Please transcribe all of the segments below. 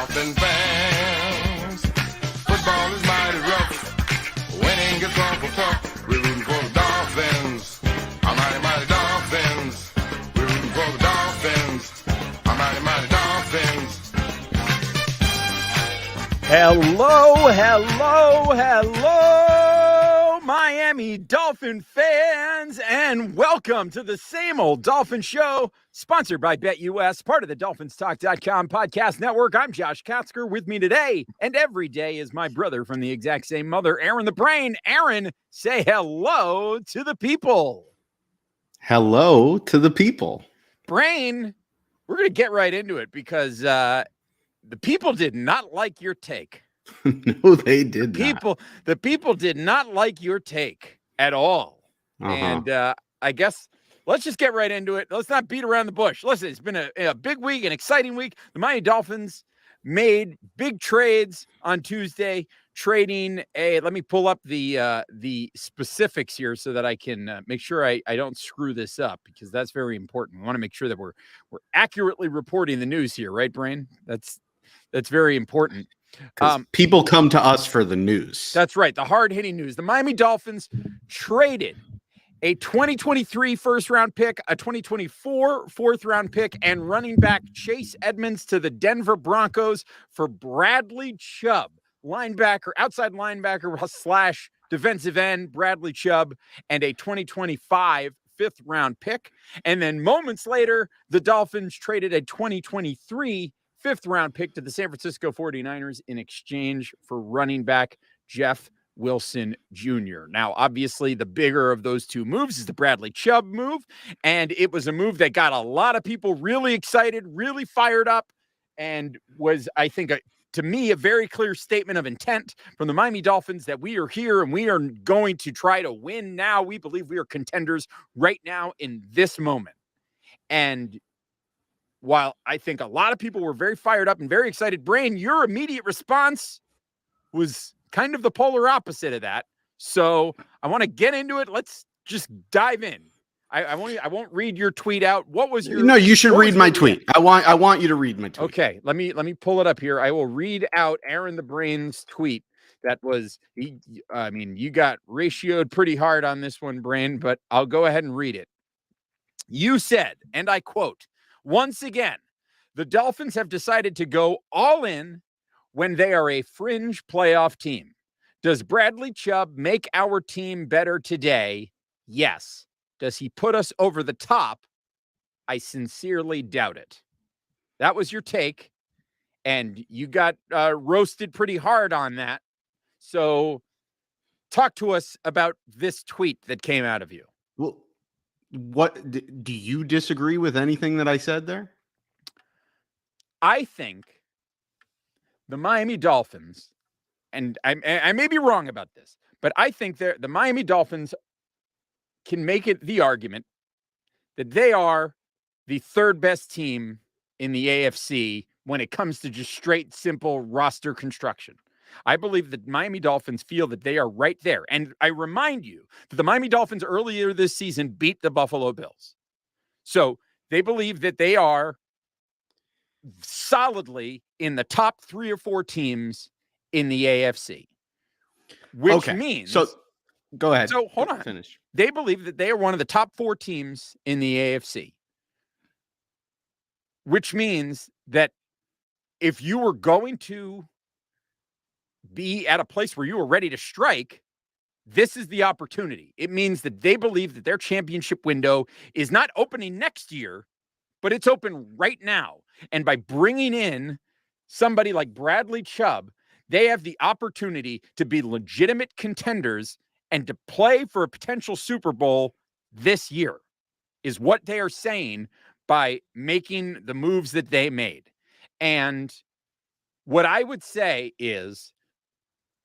Dolphin fans. Football is mighty rough. Winning gets awful tough. We're rooting for the Dolphins. Our mighty, mighty Dolphins. We're rooting for the Dolphins. Our mighty, mighty Dolphins. Hello, Miami Dolphin fans, and welcome to the Same Old Dolphin Show, sponsored by BetUS, part of the DolphinsTalk.com podcast network. I'm Josh Katzker. With me today and every day is my brother from the exact same mother, Aaron the Brain. Aaron, say hello to the people. Hello to the people. Brain, we're going to get right into it because the people did not like your take. No, they did not. The people did not like your take at all. And I guess let's just get right into it. Let's not beat around the bush. Listen, it's been a big week, an exciting week. The Miami Dolphins made big trades on Tuesday, trading let me pull up the specifics here so that I can make sure I don't screw this up, because that's very important. We want to make sure that we're accurately reporting the news here, right, Brain? That's very important. People come to us for the news. That's right. The hard-hitting news. The Miami Dolphins traded a 2023 first-round pick, a 2024 fourth-round pick, and running back Chase Edmonds to the Denver Broncos for Bradley Chubb, outside linebacker / defensive end Bradley Chubb, and a 2025 fifth-round pick. And then moments later, the Dolphins traded a 2023 fifth-round pick to the San Francisco 49ers in exchange for running back Jeff Wilson Jr. Now, obviously, the bigger of those two moves is the Bradley Chubb move, and it was a move that got a lot of people really excited, really fired up, and was, I think, to me, a very clear statement of intent from the Miami Dolphins that we are here and we are going to try to win now. We believe we are contenders right now in this moment. And while I think a lot of people were very fired up and very excited, Brain, your immediate response was kind of the polar opposite of that. So I want to get into it. Let's just dive in. I won't read your tweet out. What was your? No, you should read my tweet. I want you to read my tweet. Okay, let me pull it up here. I will read out Aaron the Brain's tweet. That was, you got ratioed pretty hard on this one, Brain, but I'll go ahead and read it. You said, and I quote, "Once again, the Dolphins have decided to go all in when they are a fringe playoff team. Does Bradley Chubb make our team better today? Yes. Does he put us over the top? I sincerely doubt it." That was your take, and you got roasted pretty hard on that. So talk to us about this tweet that came out of you. Well, what do you disagree with anything that I said there? I think the Miami Dolphins, and I may be wrong about this, but I think the Miami Dolphins can make it the argument that they are the third best team in the AFC when it comes to just straight, simple roster construction. I believe that Miami Dolphins feel that they are right there. And I remind you that the Miami Dolphins earlier this season beat the Buffalo Bills. So they believe that they are solidly in the top 3 or 4 teams in the AFC, which means... So go ahead. So hold on. Finish. They believe that they are one of the top 4 teams in the AFC, which means that if you were going to be at a place where you were ready to strike, this is the opportunity. It means that they believe that their championship window is not opening next year, but it's open right now. And by bringing in somebody like Bradley Chubb, they have the opportunity to be legitimate contenders and to play for a potential Super Bowl this year, is what they are saying by making the moves that they made. And what I would say is,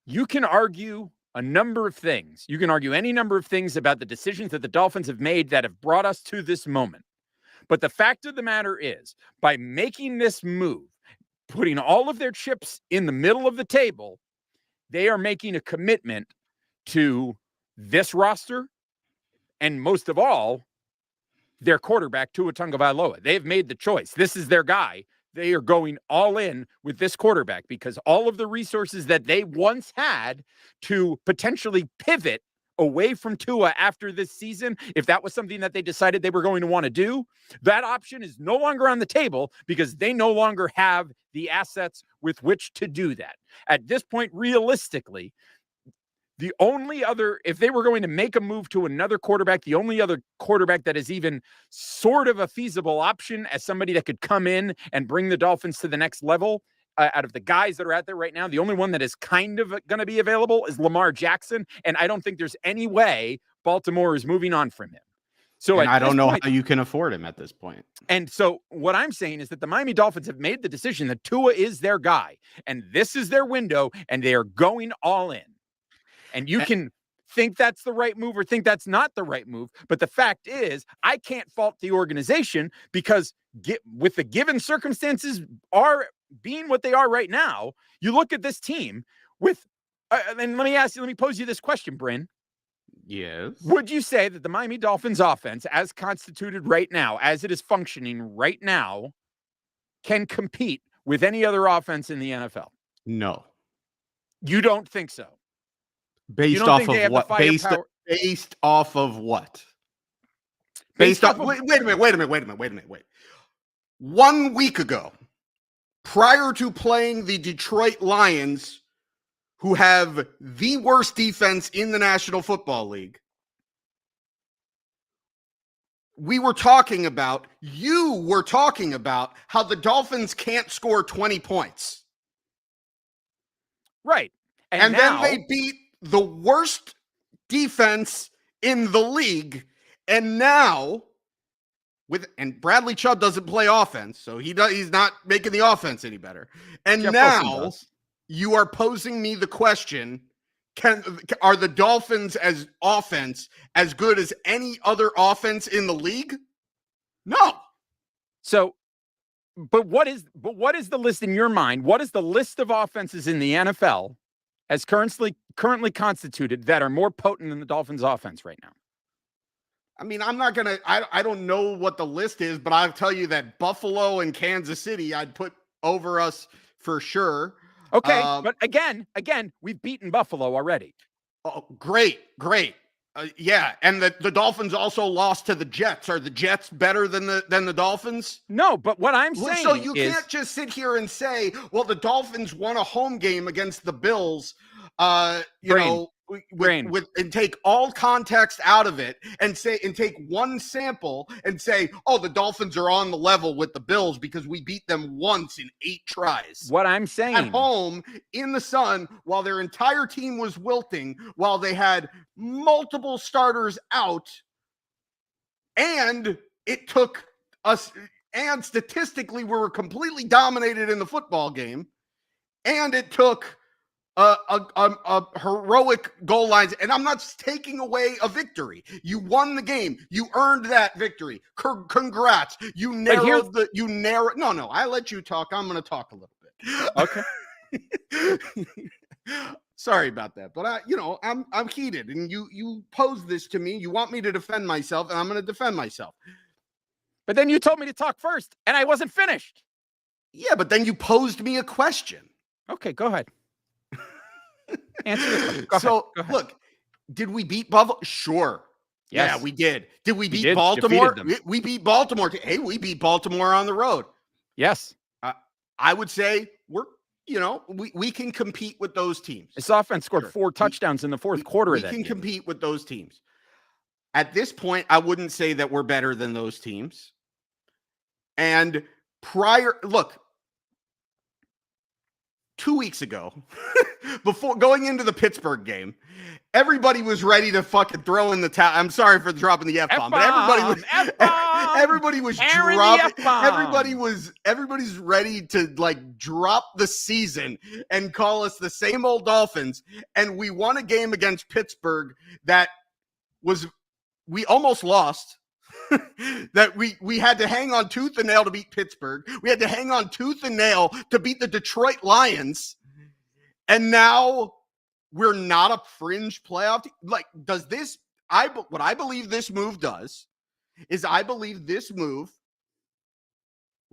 you can argue a number of things. You can argue any number of things about the decisions that the Dolphins have made that have brought us to this moment. But the fact of the matter is, by making this move, putting all of their chips in the middle of the table, they are making a commitment to this roster and, most of all, their quarterback, Tua Tagovailoa. They've made the choice. This is their guy. they are going all in with this quarterback because all of the resources that they once had to potentially pivot away from Tua after this season, if that was something that they decided they were going to want to do, that option is no longer on the table because they no longer have the assets with which to do that. At this point, realistically, the only other, if they were going to make a move to another quarterback, the only other quarterback that is even sort of a feasible option as somebody that could come in and bring the Dolphins to the next level, out of the guys that are out there right now, the only one that is kind of going to be available is Lamar Jackson. And I don't think there's any way Baltimore is moving on from him. So I don't know how you can afford him at this point. And so what I'm saying is that the Miami Dolphins have made the decision that Tua is their guy and this is their window and they are going all in. And you can think that's the right move or think that's not the right move. But the fact is, I can't fault the organization because with the given circumstances are being what they are right now, you look at this team with, and let me pose you this question, Bryn. Yes. Would you say that the Miami Dolphins offense, as constituted right now, as it is functioning right now, can compete with any other offense in the NFL? No. You don't think so? Based off of what? Based off of what? Wait a minute. 1 week ago, prior to playing the Detroit Lions, who have the worst defense in the National Football League, you were talking about how the Dolphins can't score 20 points. Right. And now, then they beat the worst defense in the league. And now and Bradley Chubb doesn't play offense, so he's not making the offense any better. And Jeff now you are posing me the question, are the Dolphins as offense as good as any other offense in the league? No. So, but what is the list in your mind? What is the list of offenses in the NFL as currently constituted that are more potent than the Dolphins offense right now? I mean, I don't know what the list is, but I'll tell you that Buffalo and Kansas City, I'd put over us for sure. Okay. But again, we've beaten Buffalo already. Oh, great. Yeah. And the Dolphins also lost to the Jets. Are the Jets better than the Dolphins? No, but what I'm saying so you can't just sit here and say, well, the Dolphins won a home game against the Bills, and take all context out of it and take one sample and say, oh, the Dolphins are on the level with the Bills because we beat them once in 8 tries. What I'm saying, at home in the sun while their entire team was wilting, while they had multiple starters out, and it took us, and statistically we were completely dominated in the football game, and it took a heroic goal lines, and I'm not taking away a victory. You won the game. You earned that victory. Congrats. You narrowed No, I let you talk. I'm going to talk a little bit. Okay. Sorry about that, but I'm heated, and you posed this to me. You want me to defend myself, and I'm going to defend myself. But then you told me to talk first, and I wasn't finished. Yeah, but then you posed me a question. Okay, go ahead. Answer the question. Go ahead. Look, did we beat Buffalo? Sure. Yes. Yeah, we did. Did we beat Baltimore? We beat Baltimore. Hey, we beat Baltimore on the road. Yes. I would say we can compete with those teams. This offense scored 4 touchdowns in the fourth quarter. We can compete with those teams. At this point, I wouldn't say that we're better than those teams. And look, 2 weeks ago, before going into the Pittsburgh game, everybody was ready to fucking throw in the towel. I'm sorry for dropping the F-bomb, but everybody was dropping. Everybody's ready to drop the season and call us the same old Dolphins. And we won a game against Pittsburgh that we almost lost. That we had to hang on tooth and nail to beat Pittsburgh. We had to hang on tooth and nail to beat the Detroit Lions. And now we're not a fringe playoff team. What I believe this move does is I believe this move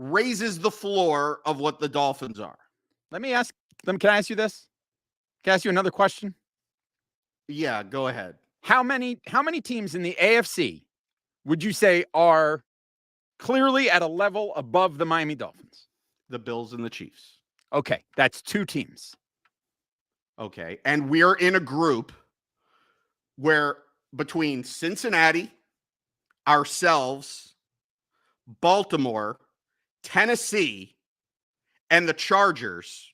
raises the floor of what the Dolphins are. Can I ask you this? Can I ask you another question? Yeah, go ahead. How many teams in the AFC would you say are clearly at a level above the Miami Dolphins? The Bills and the Chiefs. Okay, that's 2 teams. Okay, and we're in a group where between Cincinnati, ourselves, Baltimore, Tennessee, and the Chargers,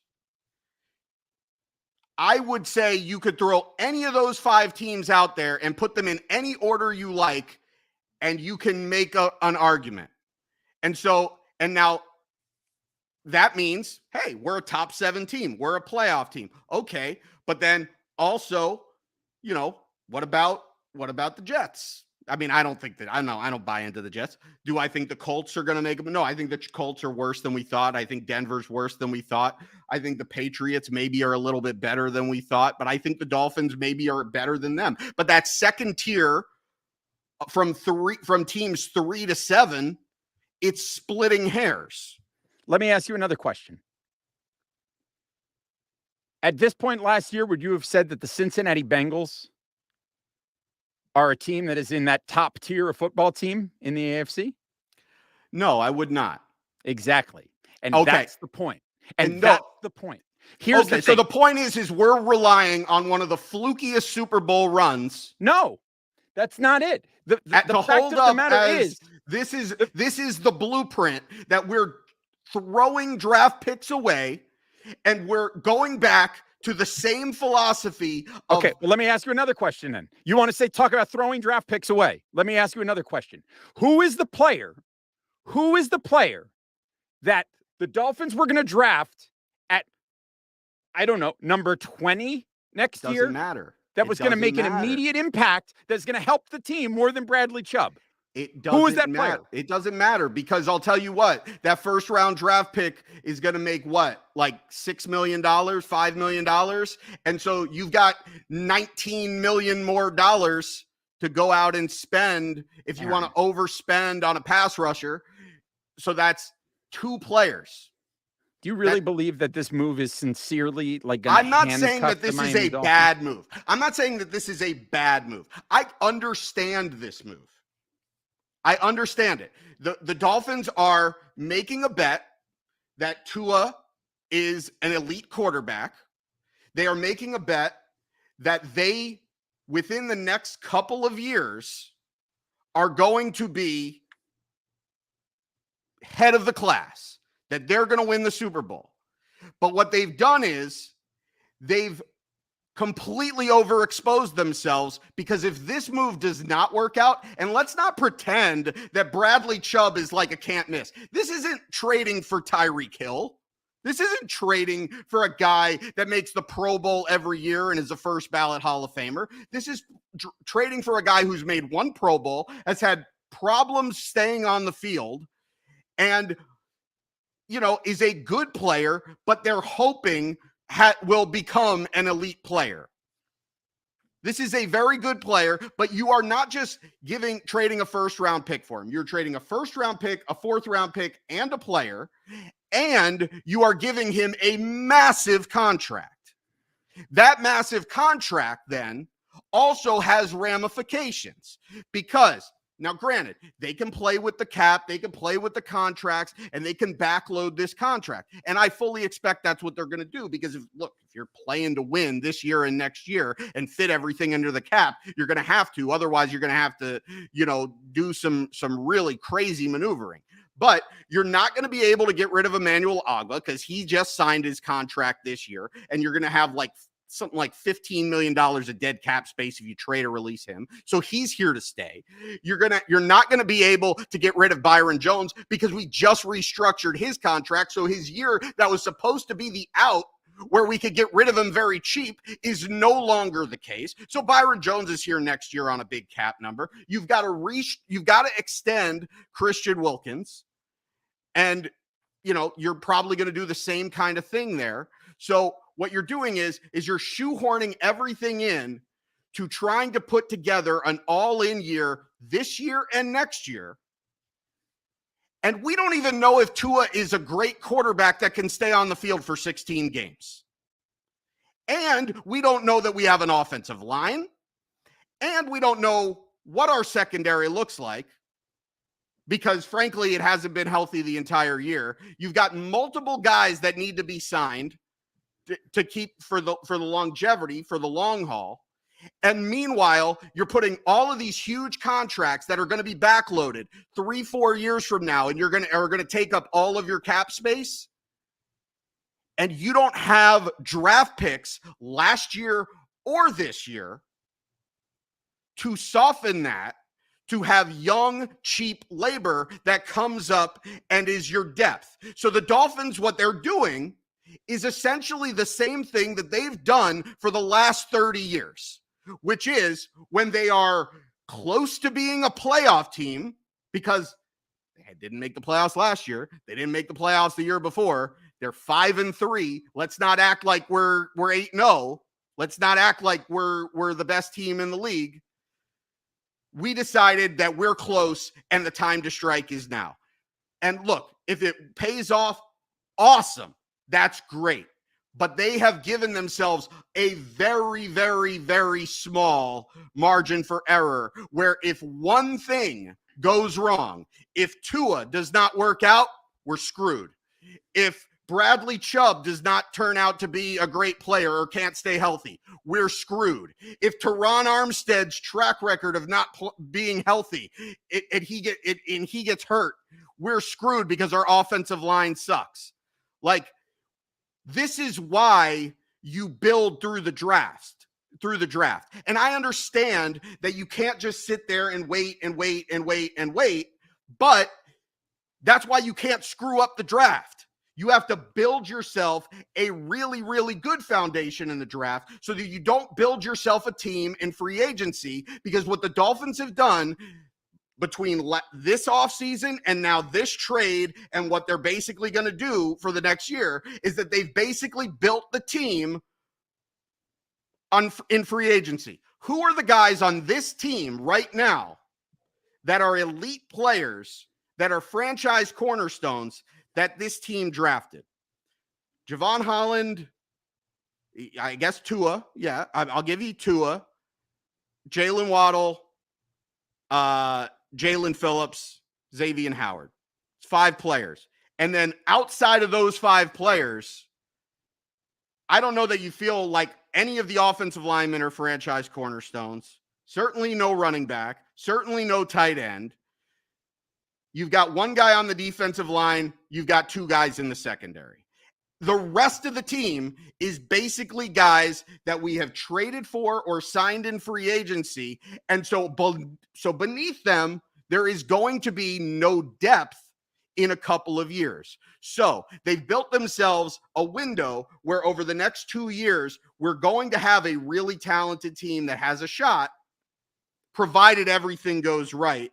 I would say you could throw any of those 5 teams out there and put them in any order you like, and you can make an argument. And now that means, hey, we're a top 7 team. We're a playoff team. Okay, but then also, what about the Jets? I mean, I don't buy into the Jets. Do I think the Colts are going to make them? No, I think the Colts are worse than we thought. I think Denver's worse than we thought. I think the Patriots maybe are a little bit better than we thought, but I think the Dolphins maybe are better than them. But that second tier from teams 3 to 7, it's splitting hairs. Let me ask you another question. At this point last year, would you have said that the Cincinnati Bengals are a team that is in that top tier of football team in the AFC? No, I would not. Exactly. And okay. That's the point. And that's the point. Here's the thing. So the point is we're relying on one of the flukiest Super Bowl runs. No, that's not it. The fact of the matter is this is the blueprint that we're throwing draft picks away, and we're going back to the same philosophy. Okay, well, let me ask you another question then. You want to talk about throwing draft picks away? Let me ask you another question. Who is the player that the Dolphins were going to draft at, I don't know, number 20 next year? Doesn't matter. That was going to make an immediate impact that's going to help the team more than Bradley Chubb. Who is that player? It doesn't matter, because I'll tell you what, that first round draft pick is going to make what, like $6 million, $5 million. And so you've got $19 million more dollars to go out and spend if you want to overspend on a pass rusher. So that's 2 players. Do you really believe that this move is sincerely I'm not saying that this is a bad move. I'm not saying that this is a bad move. I understand this move. I understand it. The Dolphins are making a bet that Tua is an elite quarterback. They are making a bet that they, within the next couple of years, are going to be head of the class, that they're going to win the Super Bowl. But what they've done is they've completely overexposed themselves, because if this move does not work out, and let's not pretend that Bradley Chubb is like a can't miss. This isn't trading for Tyreek Hill. This isn't trading for a guy that makes the Pro Bowl every year and is a first ballot Hall of Famer. This is trading for a guy who's made 1 Pro Bowl, has had problems staying on the field, and, is a good player, but they're hoping will become an elite player. This is a very good player, but you are not just trading a first round pick for him. You're trading a first round pick, a 4th round pick, and a player, and you are giving him a massive contract. That massive contract then also has ramifications, because now, granted, they can play with the cap, they can play with the contracts, and they can backload this contract. And I fully expect that's what they're going to do, because if you're playing to win this year and next year and fit everything under the cap, you're going to have to. Otherwise, you're going to have to, do some really crazy maneuvering. But you're not going to be able to get rid of Emmanuel Ogbah, because he just signed his contract this year, and you're going to have something like $15 million of dead cap space if you trade or release him. So he's here to stay. You're not going to be able to get rid of Byron Jones, because we just restructured his contract. So his year that was supposed to be the out where we could get rid of him very cheap is no longer the case. So Byron Jones is here next year on a big cap number. You've got to extend Christian Wilkins, and you're probably going to do the same kind of thing there. So what you're doing is you're shoehorning everything in to trying to put together an all-in year this year and next year. And we don't even know if Tua is a great quarterback that can stay on the field for 16 games. And we don't know that we have an offensive line. And we don't know what our secondary looks like because, frankly, it hasn't been healthy the entire year. You've got multiple guys that need to be signed to keep for the longevity, for the long haul. And meanwhile, you're putting all of these huge contracts that are going to be backloaded 3-4 years from now, and are going to take up all of your cap space. And you don't have draft picks last year or this year to soften that, to have young, cheap labor that comes up and is your depth. So the Dolphins, what they're doing is essentially the same thing that they've done for the last 30 years. Which is when they are close to being a playoff team, because they didn't make the playoffs last year. They didn't make the playoffs the year before. They're 5-3. Let's not act like we're 8-0. Let's not act like we're the best team in the league. We decided that we're close and the time to strike is now. And look, if it pays off, awesome. That's great. But they have given themselves a very, very, very small margin for error where if one thing goes wrong, if Tua does not work out, we're screwed. If Bradley Chubb does not turn out to be a great player or can't stay healthy, we're screwed. If Teron Armstead's track record of not being healthy and he gets hurt, we're screwed because our offensive line sucks. Like, this is why you build through the draft. And I understand that you can't just sit there and wait, but that's why you can't screw up the draft. You have to build yourself a really, really good foundation in the draft so that you don't build yourself a team in free agency, because what the Dolphins have done between this offseason and now this trade and what they're basically going to do for the next year is that they've basically built the team in free agency. Who are the guys on this team right now that are elite players, that are franchise cornerstones that this team drafted? Javon Holland, I guess Tua. Yeah, I'll give you Tua. Jalen Waddle, Jalen Phillips, Xavier Howard. It's 5 players. And then outside of those 5 players, I don't know that you feel like any of the offensive linemen are franchise cornerstones. Certainly no running back. Certainly no tight end. You've got 1 guy on the defensive line. You've got 2 guys in the secondary. The rest of the team is basically guys that we have traded for or signed in free agency. And so beneath them, there is going to be no depth in a couple of years. So they've built themselves a window where over the next 2 years, we're going to have a really talented team that has a shot, provided everything goes right.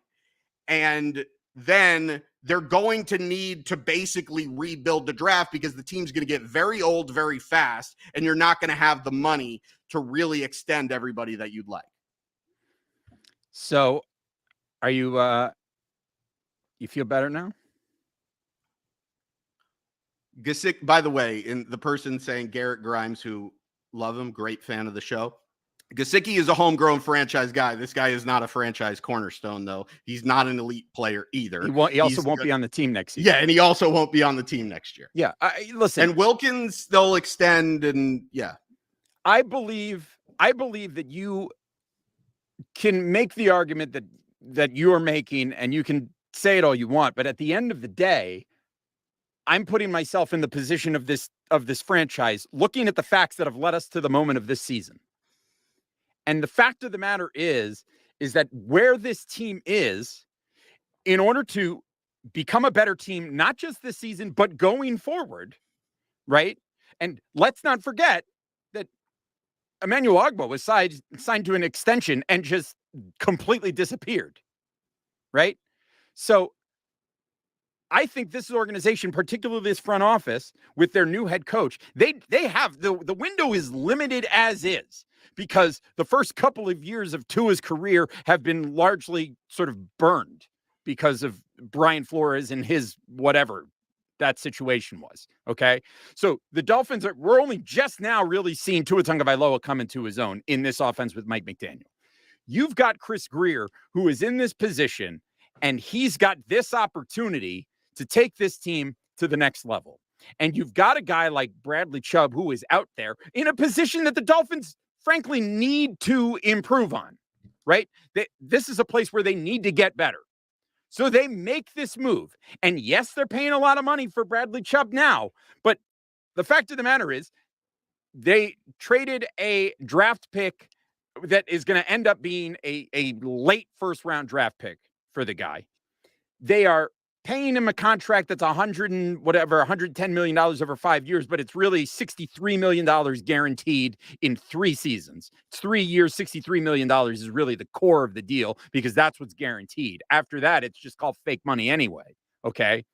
And then they're going to need to basically rebuild the draft because the team's going to get very old very fast, and you're not going to have the money to really extend everybody that you'd like. So are you you feel better now? Gesicki, by the way, in the person saying Garrett Grimes, who love him, great fan of the show. Gesicki is a homegrown franchise guy. This guy is not a franchise cornerstone, though. He's not an elite player either. He also won't be on the team next year. Yeah, and he also won't be on the team next year. Yeah, listen. And Wilkins, they'll extend, and yeah. I believe that you can make the argument that you're making, and you can say it all you want, but at the end of the day, I'm putting myself in the position of this franchise, looking at the facts that have led us to the moment of this season. And the fact of the matter is that where this team is, in order to become a better team, not just this season, but going forward, right? And let's not forget that Emmanuel Ogbah was signed to an extension and just completely disappeared, right? So I think this organization, particularly this front office, with their new head coach, they have the window is limited as is, because the first couple of years of Tua's career have been largely sort of burned because of Brian Flores and his whatever that situation was. Okay. So the Dolphins we're only just now really seeing Tua Tagovailoa come into his own in this offense with Mike McDaniel. You've got Chris Greer, who is in this position, and he's got this opportunity to take this team to the next level. And you've got a guy like Bradley Chubb, who is out there in a position that the Dolphins, frankly, need to improve on, right? This is a place where they need to get better. So they make this move. And yes, they're paying a lot of money for Bradley Chubb now. But the fact of the matter is, they traded a draft pick that is going to end up being a late first-round draft pick for the guy. They are paying him a contract that's $110 million over 5 years, but it's really $63 million guaranteed in 3 seasons. It's 3 years, $63 million is really the core of the deal because that's what's guaranteed. After that, it's just called fake money anyway. Okay.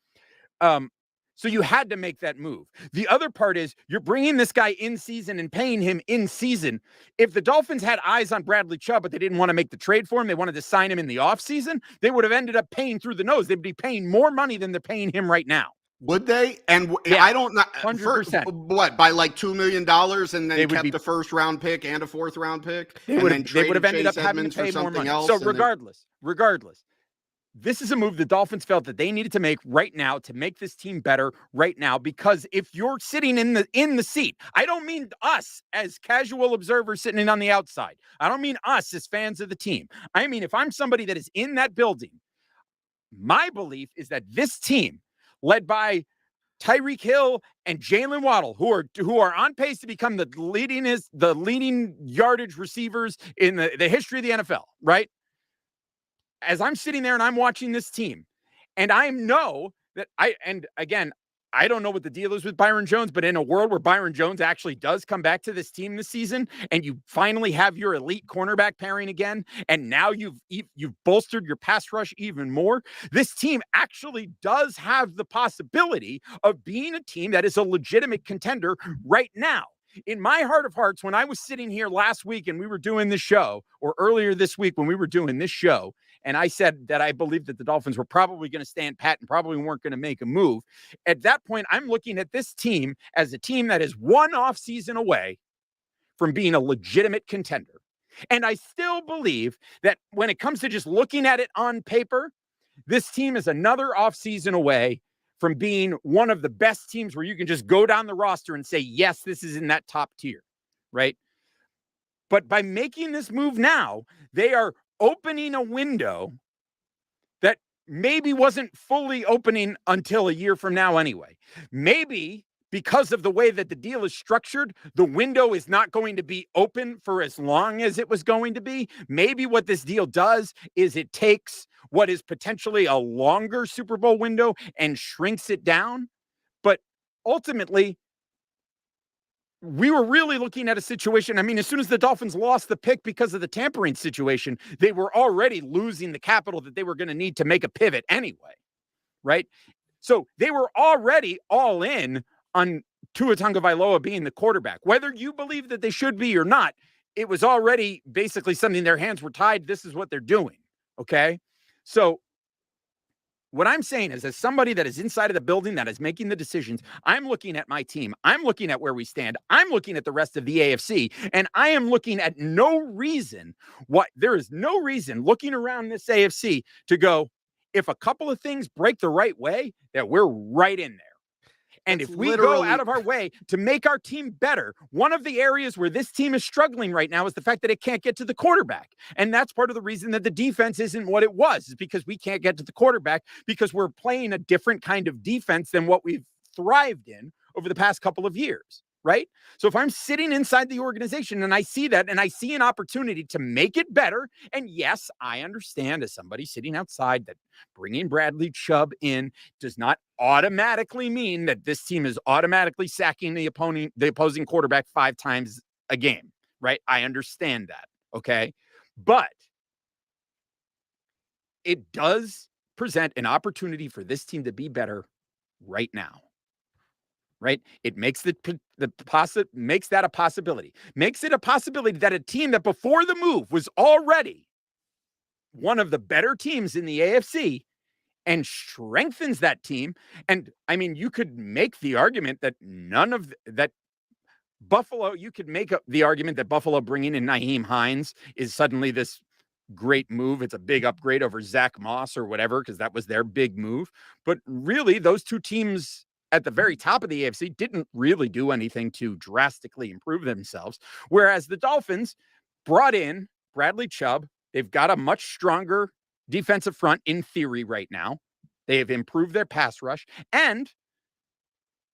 So you had to make that move. The other part is you're bringing this guy in season and paying him in season. If the Dolphins had eyes on Bradley Chubb, but they didn't want to make the trade for him, they wanted to sign him in the offseason, they would have ended up paying through the nose. They'd be paying more money than they're paying him right now. Would they? And yeah, I don't know. 100%. What, by like $2 million and then kept a first round pick and a fourth round pick? They would have ended up having to pay more money. So regardless, this is a move the Dolphins felt that they needed to make right now to make this team better right now, because if you're sitting in the seat, I don't mean us as casual observers sitting in on the outside. I don't mean us as fans of the team. I mean, if I'm somebody that is in that building, my belief is that this team, led by Tyreek Hill and Jalen Waddle, who are on pace to become the leading yardage receivers in the history of the NFL, right? As I'm sitting there and I'm watching this team, and I know that I don't know what the deal is with Byron Jones, but in a world where Byron Jones actually does come back to this team this season, and you finally have your elite cornerback pairing again, and now you've bolstered your pass rush even more, this team actually does have the possibility of being a team that is a legitimate contender right now. In my heart of hearts, when I was sitting here last week and we were doing this show, or earlier this week when we were doing this show, and I said that I believed that the Dolphins were probably going to stand pat and probably weren't going to make a move. At that point, I'm looking at this team as a team that is one off season away from being a legitimate contender. And I still believe that when it comes to just looking at it on paper, this team is another off season away from being one of the best teams where you can just go down the roster and say, yes, this is in that top tier, right? But by making this move now, they are opening a window that maybe wasn't fully opening until a year from now anyway. Maybe because of the way that the deal is structured, the window is not going to be open for as long as it was going to be. Maybe what this deal does is it takes what is potentially a longer Super Bowl window and shrinks it down. But ultimately, we were really looking at a situation. I mean, as soon as the Dolphins lost the pick because of the tampering situation, they were already losing the capital that they were going to need to make a pivot anyway, right? So they were already all in on Tua Tagovailoa being the quarterback. Whether you believe that they should be or not, it was already basically something, their hands were tied. This is what they're doing, okay? So what I'm saying is, as somebody that is inside of the building that is making the decisions, I'm looking at my team. I'm looking at where we stand. I'm looking at the rest of the AFC, and I am looking at there is no reason looking around this AFC to go, if a couple of things break the right way, that we're right in there. And if we go out of our way to make our team better, one of the areas where this team is struggling right now is the fact that it can't get to the quarterback. And that's part of the reason that the defense isn't what it was, is because we can't get to the quarterback because we're playing a different kind of defense than what we've thrived in over the past couple of years, right? So if I'm sitting inside the organization and I see that and I see an opportunity to make it better, and yes, I understand as somebody sitting outside that bringing Bradley Chubb in does not automatically mean that this team is automatically sacking the opposing quarterback 5 times a game, right? I understand that, okay? But it does present an opportunity for this team to be better right now. Right? It makes makes that a possibility. Makes it a possibility that a team that before the move was already one of the better teams in the AFC, and strengthens that team. And I mean, you could make the argument that Buffalo, you could make the argument that Buffalo bringing in Nyheim Hines is suddenly this great move. It's a big upgrade over Zach Moss or whatever, because that was their big move. But really, those two teams at the very top of the AFC didn't really do anything to drastically improve themselves. Whereas the Dolphins brought in Bradley Chubb. They've got a much stronger defensive front in theory right now. They have improved their pass rush. And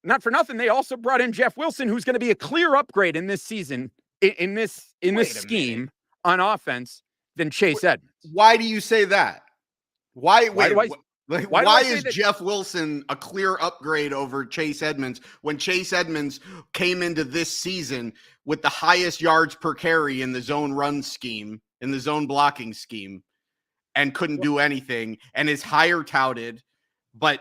not for nothing, they also brought in Jeff Wilson, who's going to be a clear upgrade in this season, in this scheme on offense than Chase Edmonds. Why do you say that? Why is that Jeff Wilson a clear upgrade over Chase Edmonds when Chase Edmonds came into this season with the highest yards per carry in the zone run scheme, in the zone blocking scheme, and couldn't do anything, and is higher touted, why?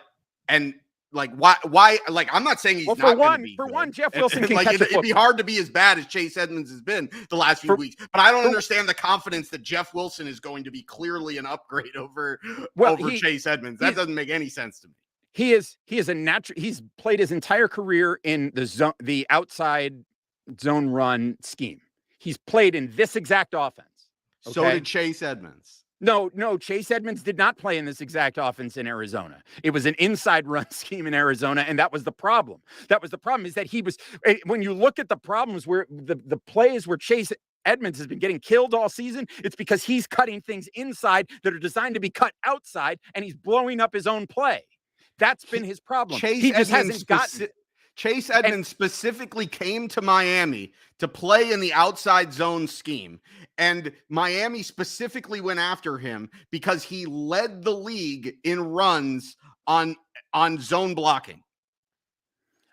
Like, I'm not saying he's not going to be for good. one, Jeff Wilson can like, catch it'd be hard to be as bad as Chase Edmonds has been the last few weeks. But I don't understand the confidence that Jeff Wilson is going to be clearly an upgrade over Chase Edmonds. That doesn't make any sense to me. He is a natural. He's played his entire career in the outside zone run scheme. He's played in this exact offense. Okay? So did Chase Edmonds. No, Chase Edmonds did not play in this exact offense in Arizona. It was an inside run scheme in Arizona, and that was the problem. Is that he was, when you look at the problems where the plays where Chase Edmonds has been getting killed all season, it's because he's cutting things inside that are designed to be cut outside, and he's blowing up his own play. That's been his problem. He just hasn't gotten it. Chase Edmonds specifically came to Miami to play in the outside zone scheme. And Miami specifically went after him because he led the league in runs on zone blocking.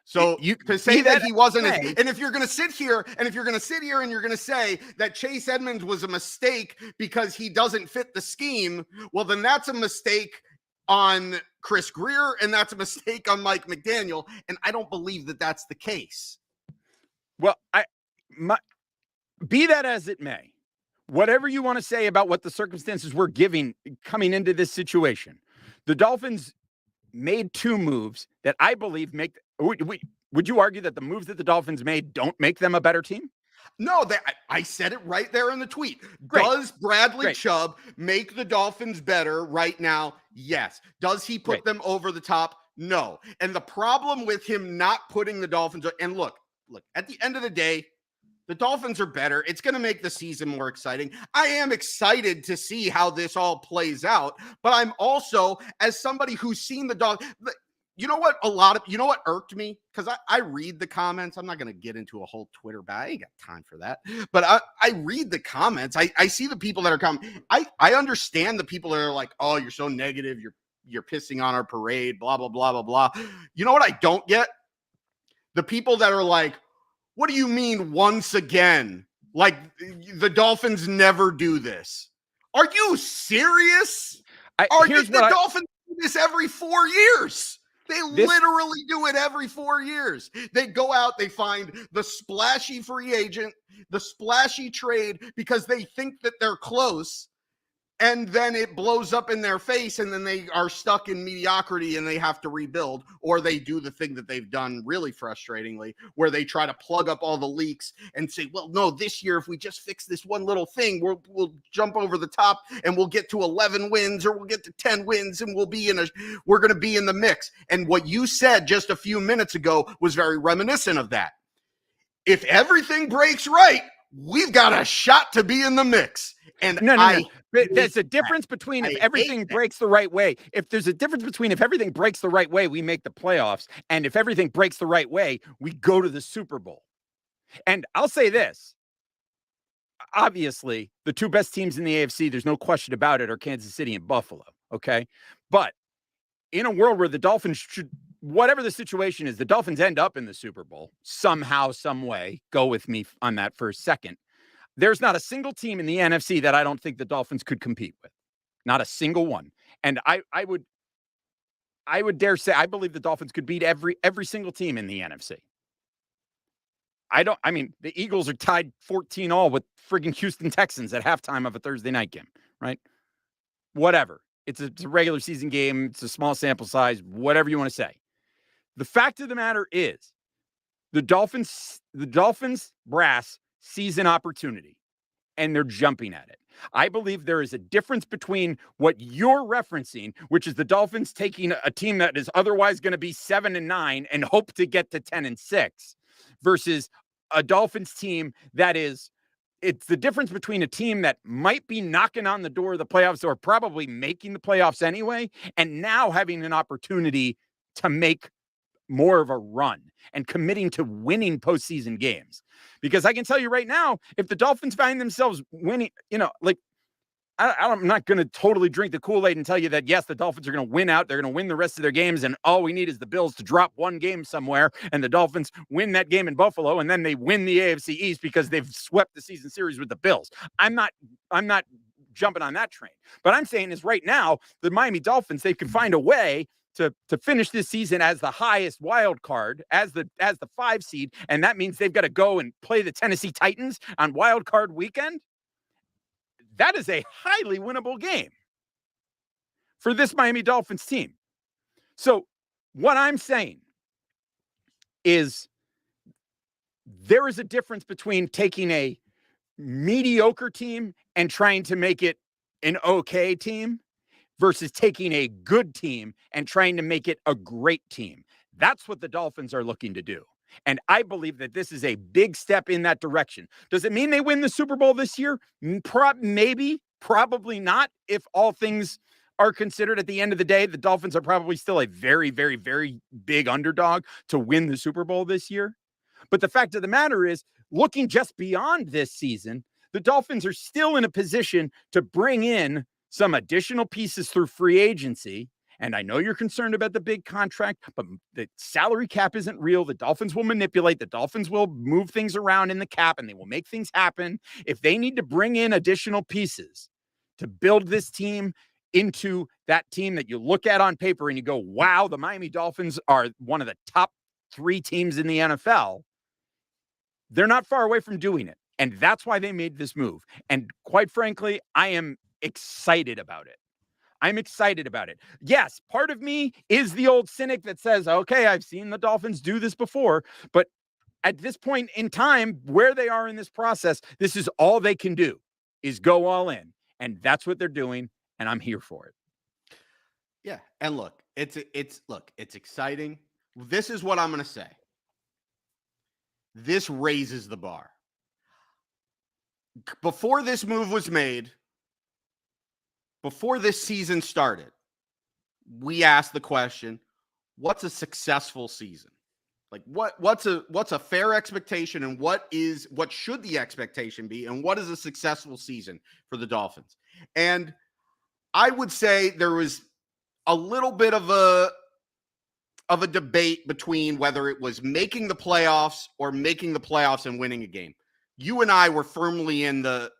So you to say that he wasn't, and if you're going to sit here and you're going to say that Chase Edmonds was a mistake because he doesn't fit the scheme, well, then that's a mistake on Chris Greer, and that's a mistake on Mike McDaniel, and I don't believe that that's the case. Well, be that as it may, whatever you want to say about what the circumstances were coming into this situation, the Dolphins made two moves that I believe make. Would you argue that the moves that the Dolphins made don't make them a better team? No, I said it right there in the tweet. Great. Does Bradley Chubb make the Dolphins better right now? Yes. Does he put them over the top? No. And the problem with him not putting the Dolphins, and look, at the end of the day, the Dolphins are better. It's going to make the season more exciting. I am excited to see how this all plays out, but I'm also, as somebody who's seen the Dolphins, you know what irked me? Because I read the comments. I'm not going to get into a whole Twitter battle. I ain't got time for that. But I read the comments. I see the people that are coming. I understand the people that are like, oh, you're so negative. You're pissing on our parade, blah, blah, blah, blah, blah. You know what I don't get? The people that are like, what do you mean once again? Like, the Dolphins never do this. Are you serious? The Dolphins do this every 4 years. They literally do it every 4 years. They go out, they find the splashy free agent, the splashy trade because they think that they're close, and then it blows up in their face, and then they are stuck in mediocrity and they have to rebuild, or they do the thing that they've done really frustratingly, where they try to plug up all the leaks and say, well, no, this year, if we just fix this one little thing, we'll jump over the top and we'll get to 11 wins, or we'll get to 10 wins, and we're going to be in the mix. And what you said just a few minutes ago was very reminiscent of that. If everything breaks right, we've got a shot to be in the mix. And no. There's a difference between if everything breaks the right way. If there's a difference between if everything breaks the right way, we make the playoffs, and if everything breaks the right way, we go to the Super Bowl. And I'll say this. Obviously, the two best teams in the AFC, there's no question about it, are Kansas City and Buffalo, okay? But in a world where the Dolphins should, whatever the situation is, the Dolphins end up in the Super Bowl somehow, some way. Go with me on that for a second. There's not a single team in the NFC that I don't think the Dolphins could compete with. Not a single one. And I would dare say I believe the Dolphins could beat every single team in the NFC. The Eagles are tied 14-all with friggin' Houston Texans at halftime of a Thursday night game, right? Whatever. It's a regular season game. It's a small sample size, whatever you want to say. The fact of the matter is the Dolphins brass sees an opportunity and they're jumping at it. I believe there is a difference between what you're referencing, which is the Dolphins taking a team that is otherwise going to be 7-9 and hope to get to 10-6 versus a Dolphins team that is, it's the difference between a team that might be knocking on the door of the playoffs or probably making the playoffs anyway, and now having an opportunity to make more of a run and committing to winning postseason games. Because I can tell you right now, if the Dolphins find themselves winning, like I'm not going to totally drink the Kool-Aid and tell you that, yes, the Dolphins are going to win out. They're going to win the rest of their games. And all we need is the Bills to drop one game somewhere and the Dolphins win that game in Buffalo. And then they win the AFC East because they've swept the season series with the Bills. I'm not jumping on that train. But I'm saying is right now, the Miami Dolphins, they can find a way to finish this season as the highest wild card, as the 5 seed, and that means they've got to go and play the Tennessee Titans on wild card weekend. That is a highly winnable game for this Miami Dolphins team. So what I'm saying is there is a difference between taking a mediocre team and trying to make it an okay team versus taking a good team and trying to make it a great team. That's what the Dolphins are looking to do. And I believe that this is a big step in that direction. Does it mean they win the Super Bowl this year? Maybe, probably not. If all things are considered at the end of the day, the Dolphins are probably still a very, very, very big underdog to win the Super Bowl this year. But the fact of the matter is, looking just beyond this season, the Dolphins are still in a position to bring in some additional pieces through free agency. And I know you're concerned about the big contract, but the salary cap isn't real. The Dolphins will manipulate. The Dolphins will move things around in the cap and they will make things happen. If they need to bring in additional pieces to build this team into that team that you look at on paper and you go, wow, the Miami Dolphins are one of the top 3 teams in the NFL. They're not far away from doing it. And that's why they made this move. And quite frankly, I am excited about it. I'm excited about it. Yes, part of me is the old cynic that says, okay, I've seen the Dolphins do this before, but at this point in time, where they are in this process, this is all they can do is go all in. And that's what they're doing. And I'm here for it. Yeah. And look, it's exciting. This is what I'm going to say. This raises the bar. Before this move was made, before this season started, we asked the question, what's a successful season? Like what's a fair expectation and what should the expectation be and what is a successful season for the Dolphins? And I would say there was a little bit of a debate between whether it was making the playoffs or making the playoffs and winning a game. You and I were firmly in the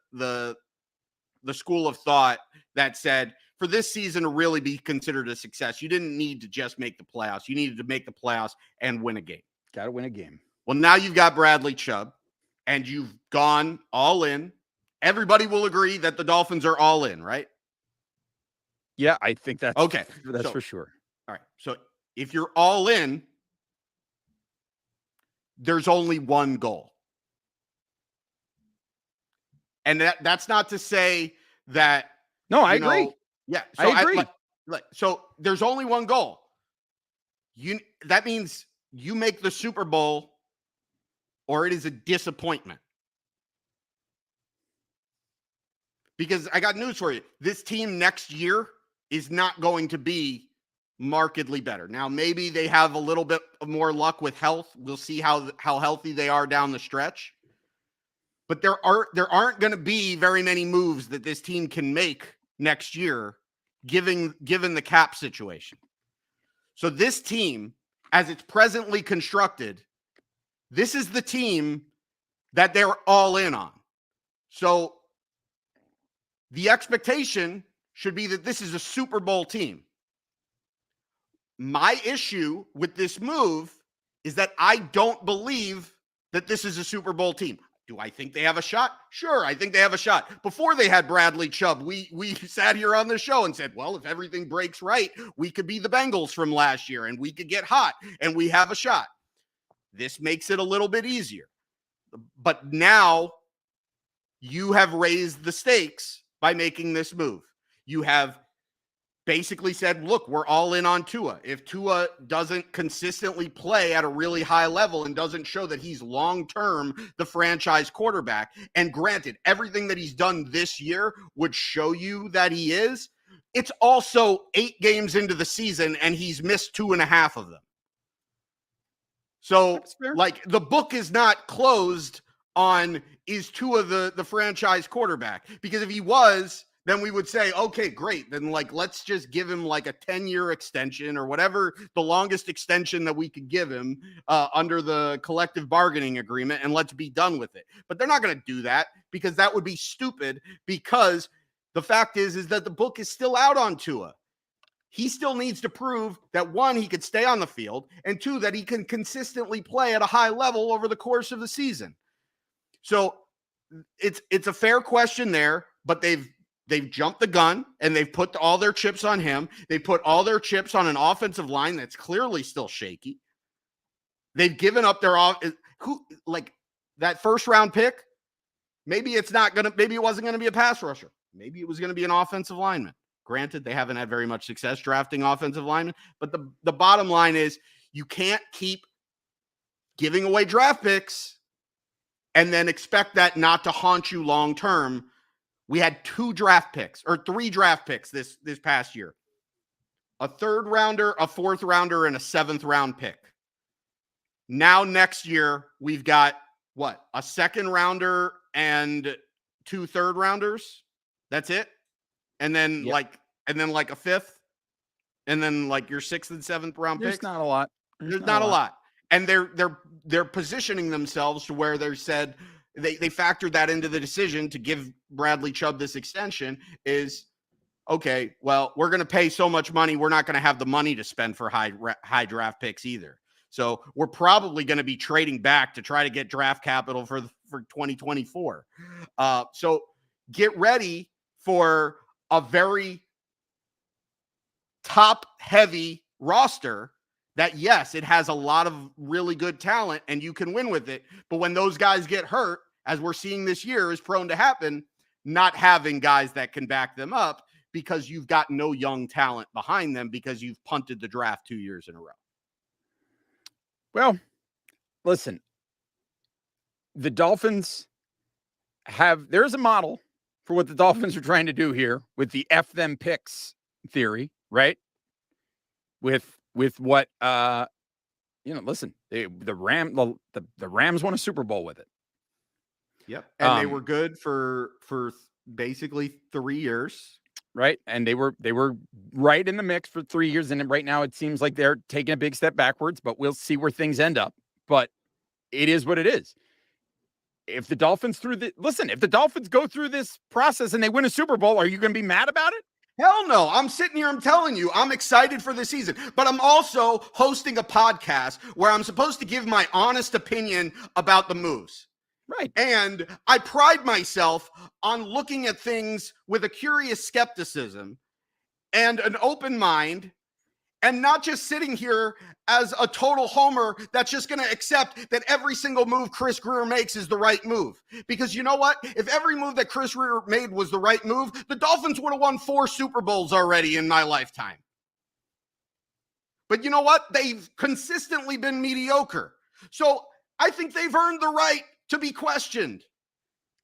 school of thought that said for this season to really be considered a success, you didn't need to just make the playoffs. You needed to make the playoffs and win a game. Got to win a game. Well, now you've got Bradley Chubb and you've gone all in. Everybody will agree that the Dolphins are all in, right? Yeah, I think that's okay. That's for sure. All right. So if you're all in, there's only one goal. And that's not to say that. No, I agree. Yeah. So I agree. So there's only one goal. That means you make the Super Bowl or it is a disappointment. Because I got news for you. This team next year is not going to be markedly better. Now, maybe they have a little bit more luck with health. We'll see how healthy they are down the stretch. But there aren't going to be very many moves that this team can make next year, given the cap situation. So this team, as it's presently constructed, this is the team that they're all in on. So the expectation should be that this is a Super Bowl team. My issue with this move is that I don't believe that this is a Super Bowl team. Do I think they have a shot? Sure, I think they have a shot. Before they had Bradley Chubb, we sat here on the show and said, well, if everything breaks right, we could be the Bengals from last year and we could get hot and we have a shot. This makes it a little bit easier. But now you have raised the stakes by making this move. You have basically said, look, we're all in on Tua. If Tua doesn't consistently play at a really high level and doesn't show that he's long-term the franchise quarterback, and granted, everything that he's done this year would show you that he is, it's also 8 games into the season and he's missed 2.5 of them. So, like, the book is not closed on is Tua the franchise quarterback. Because if he was, then we would say, okay, great. Then, like, let's just give him like a 10-year extension or whatever the longest extension that we could give him under the collective bargaining agreement, and let's be done with it. But they're not going to do that because that would be stupid, because the fact is that the book is still out on Tua. He still needs to prove that, 1, he could stay on the field, and 2, that he can consistently play at a high level over the course of the season. So it's a fair question there, but they've jumped the gun and they've put all their chips on him. They put all their chips on an offensive line that's clearly still shaky. They've given up their that first round pick. Maybe it wasn't going to be a pass rusher. Maybe it was going to be an offensive lineman. Granted, they haven't had very much success drafting offensive linemen, but the bottom line is you can't keep giving away draft picks and then expect that not to haunt you long term. We had 3 draft picks this past year. A 3rd rounder, a 4th rounder, and a 7th round pick. Now next year, we've got what? A 2nd rounder and 2 3rd rounders. That's it. And then like a 5th. And then like your 6th and 7th round picks. There's not a lot. There's not a lot. And they're positioning themselves to where they said they factored that into the decision to give Bradley Chubb this extension is, okay, well, we're going to pay so much money. We're not going to have the money to spend for high draft picks either. So we're probably going to be trading back to try to get draft capital for 2024. So get ready for a very top heavy roster that, yes, it has a lot of really good talent and you can win with it. But when those guys get hurt, as we're seeing this year is prone to happen, not having guys that can back them up because you've got no young talent behind them because you've punted the draft 2 years in a row. Well, listen, the Dolphins there's a model for what the Dolphins are trying to do here with the F them picks theory, right? With what, listen, the Rams won a Super Bowl with it. Yep. And they were good for basically 3 years. Right. And they were right in the mix for 3 years. And right now it seems like they're taking a big step backwards, but we'll see where things end up. But it is what it is. If the Dolphins if the Dolphins go through this process and they win a Super Bowl, are you going to be mad about it? Hell no. I'm sitting here, I'm telling you, I'm excited for the season, but I'm also hosting a podcast where I'm supposed to give my honest opinion about the moves. Right. And I pride myself on looking at things with a curious skepticism and an open mind, and not just sitting here as a total homer that's just going to accept that every single move Chris Grier makes is the right move. Because you know what? If every move that Chris Grier made was the right move, the Dolphins would have won 4 Super Bowls already in my lifetime. But you know what? They've consistently been mediocre. So I think they've earned the right to be questioned.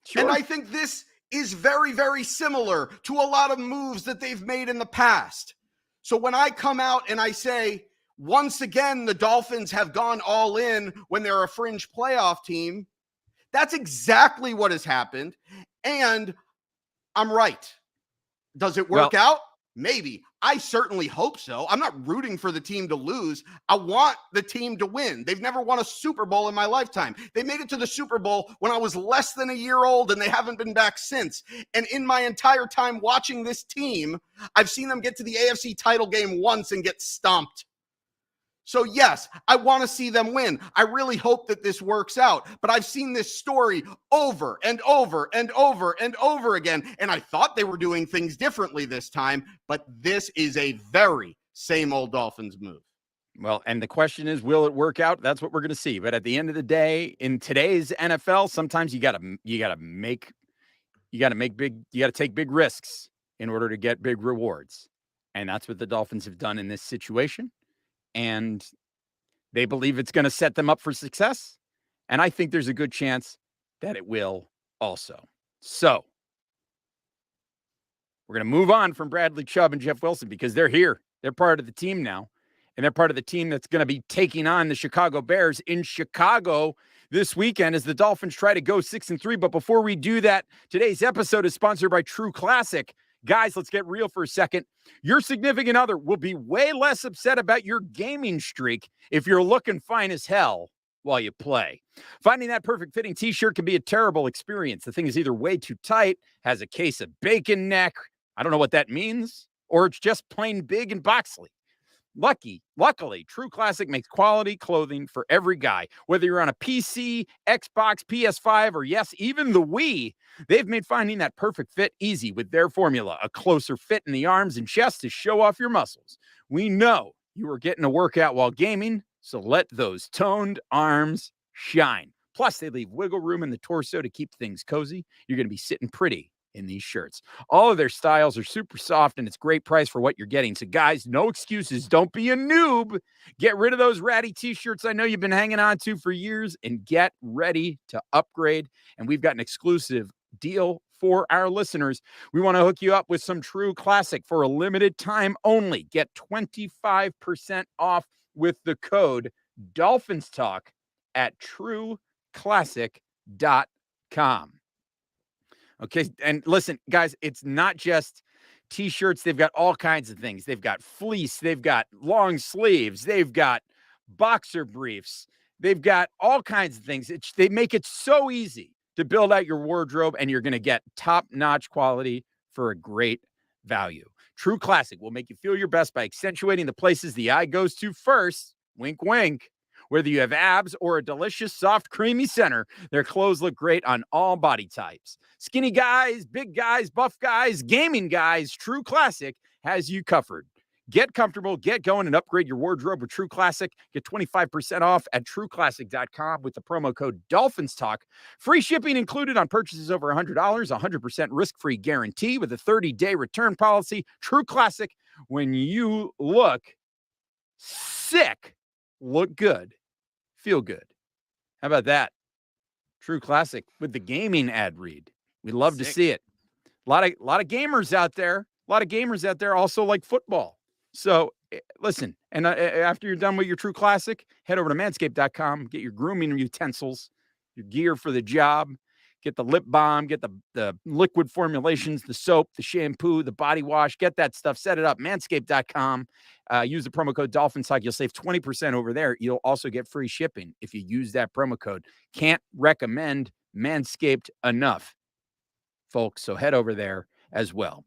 Sure. And I think this is very, very similar to a lot of moves that they've made in the past. So when I come out and I say, once again, the Dolphins have gone all in when they're a fringe playoff team, that's exactly what has happened. And I'm right. Does it work out? Maybe. I certainly hope so. I'm not rooting for the team to lose. I want the team to win. They've never won a Super Bowl in my lifetime. They made it to the Super Bowl when I was less than a year old, and they haven't been back since. And in my entire time watching this team, I've seen them get to the AFC title game once and get stomped. So yes, I want to see them win. I really hope that this works out, but I've seen this story over and over and over and over again, and I thought they were doing things differently this time, but this is a very same old Dolphins move. Well, and the question is, will it work out? That's what we're going to see. But at the end of the day, in today's NFL, sometimes you got to take big risks in order to get big rewards. And that's what the Dolphins have done in this situation. And they believe it's going to set them up for success. And I think there's a good chance that it will also. So we're going to move on from Bradley Chubb and Jeff Wilson because they're here. They're part of the team now. And they're part of the team that's going to be taking on the Chicago Bears in Chicago this weekend as the Dolphins try to go 6-3. But before we do that, today's episode is sponsored by True Classic. Guys, let's get real for a second. Your significant other will be way less upset about your gaming streak if you're looking fine as hell while you play. Finding that perfect fitting t-shirt can be a terrible experience. The thing is either way too tight, has a case of bacon neck, I don't know what that means, or it's just plain big and boxy. Luckily, True Classic makes quality clothing for every guy. Whether you're on a PC, Xbox, PS5, or yes, even the Wii, they've made finding that perfect fit easy with their formula. A closer fit in the arms and chest to show off your muscles. We know you are getting a workout while gaming, so let those toned arms shine. Plus, they leave wiggle room in the torso to keep things cozy. You're going to be sitting pretty in these shirts. All of their styles are super soft and it's great price for what you're getting. So guys, no excuses. Don't be a noob. Get rid of those ratty t-shirts I know you've been hanging on to for years and get ready to upgrade. And we've got an exclusive deal for our listeners. We want to hook you up with some True Classic for a limited time only. Get 25% off with the code Dolphins Talk at trueclassic.com. Okay, and listen, guys, it's not just t-shirts. They've got all kinds of things. They've got fleece. They've got long sleeves. They've got boxer briefs. They've got all kinds of things. They make it so easy to build out your wardrobe, and you're going to get top-notch quality for a great value. True Classic will make you feel your best by accentuating the places the eye goes to first. Wink, wink. Whether you have abs or a delicious, soft, creamy center, their clothes look great on all body types. Skinny guys, big guys, buff guys, gaming guys, True Classic has you covered. Get comfortable, get going, and upgrade your wardrobe with True Classic. Get 25% off at trueclassic.com with the promo code DolphinsTalk. Free shipping included on purchases over $100, 100% risk-free guarantee with a 30-day return policy. True Classic, when you look sick, look good, feel good. How about that? True Classic with the gaming ad read. We love to see it. A lot of gamers out there. A lot of gamers out there also like football. So listen, and after you're done with your True Classic, head over to manscaped.com, get your grooming utensils, your gear for the job, get the lip balm, get the liquid formulations, the soap, the shampoo, the body wash, get that stuff, set it up, manscaped.com. Use the promo code DolphinsTalk. You'll save 20% over there. You'll also get free shipping if you use that promo code. Can't recommend Manscaped enough, folks. So head over there as well.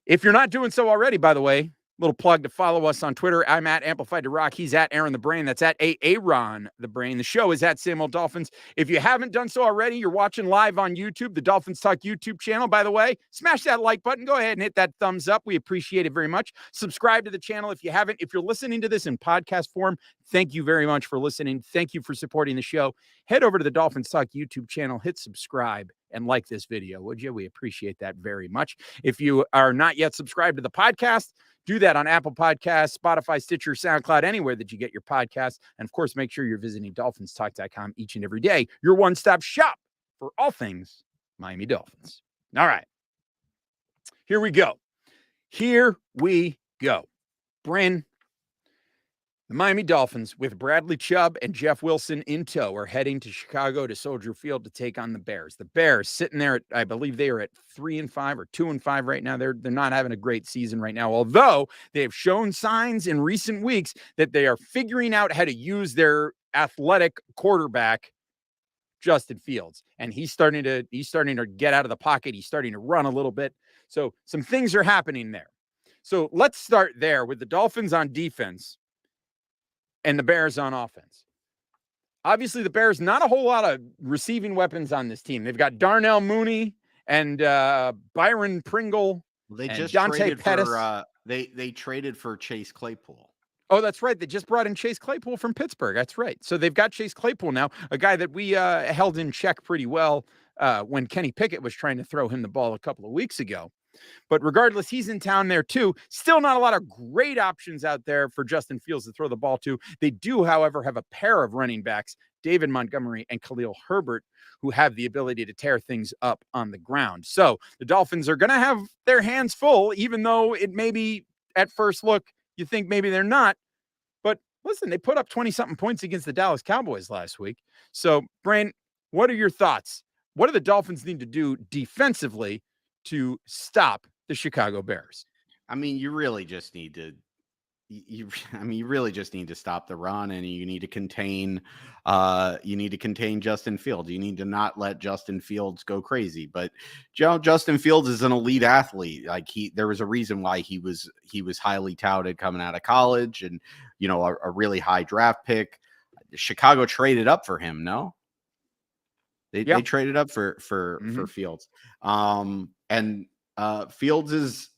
If you're not doing so already, by the way, little plug to follow us on Twitter. I'm at Amplified to Rock. He's at Aaron the Brain. That's at Aaron the Brain. The show is at Same Old Dolphins. If you haven't done so already, you're watching live on YouTube, the Dolphins Talk YouTube channel. By the way, smash that like button. Go ahead and hit that thumbs up. We appreciate it very much. Subscribe to the channel if you haven't. If you're listening to this in podcast form, thank you very much for listening. Thank you for supporting the show. Head over to the Dolphins Talk YouTube channel, hit subscribe, and like this video, would you? We appreciate that very much. If you are not yet subscribed to the podcast, do that on Apple Podcasts, Spotify, Stitcher, SoundCloud, anywhere that you get your podcasts. And of course, make sure you're visiting DolphinsTalk.com each and every day. Your one-stop shop for all things Miami Dolphins. All right. Here we go. Bryn, the Miami Dolphins with Bradley Chubb and Jeff Wilson in tow are heading to Chicago to Soldier Field to take on the Bears. The Bears sitting there at, I believe they are at 3-5 or 2-5 right now. They're not having a great season right now, although they have shown signs in recent weeks that they are figuring out how to use their athletic quarterback, Justin Fields. And he's starting to get out of the pocket. He's starting to run a little bit. So some things are happening there. So let's start there with the Dolphins on defense. and the Bears on offense. Obviously, the Bears, not a whole lot of receiving weapons on this team. They've got Darnell Mooney and Byron Pringle. They and just Dante traded Pettis. for they traded for Chase Claypool. Oh, that's right. They just brought in Chase Claypool from Pittsburgh. That's right. So they've got Chase Claypool now, a guy that we held in check pretty well when Kenny Pickett was trying to throw him the ball a couple of weeks ago. But regardless, he's in town there too. Still not a lot of great options out there for Justin Fields to throw the ball to. They do, however, have a pair of running backs, David Montgomery and Khalil Herbert, who have the ability to tear things up on the ground. So the Dolphins are going to have their hands full, even though it may be at first look, you think maybe they're not. But listen, they put up 20-something points against the Dallas Cowboys last week. So, Brain, what are your thoughts? What do the Dolphins need to do defensively to stop the Chicago Bears? I mean, you really just need to you really just need to stop the run, and you need to contain Justin Fields. You need to not let Justin Fields go crazy. But Justin Fields is an elite athlete. Like there was a reason why he was highly touted coming out of college, and a really high draft pick. Chicago traded up for him, no? They traded up for Fields. And Fields is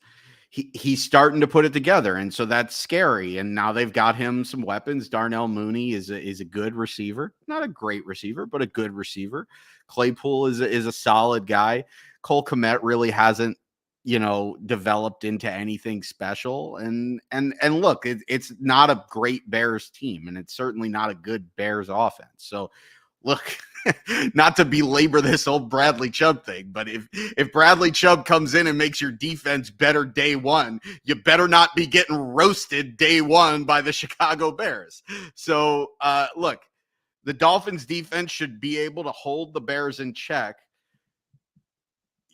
he's starting to put it together, and so that's scary. And now they've got him some weapons. Darnell Mooney is a good receiver, not a great receiver, but a good receiver. Claypool is a solid guy. Cole Kmet really hasn't developed into anything special. And look, it's not a great Bears team, and it's certainly not a good Bears offense. So look, not to belabor this old Bradley Chubb thing, but if Bradley Chubb comes in and makes your defense better day one, you better not be getting roasted day one by the Chicago Bears. So look, the Dolphins defense should be able to hold the Bears in check.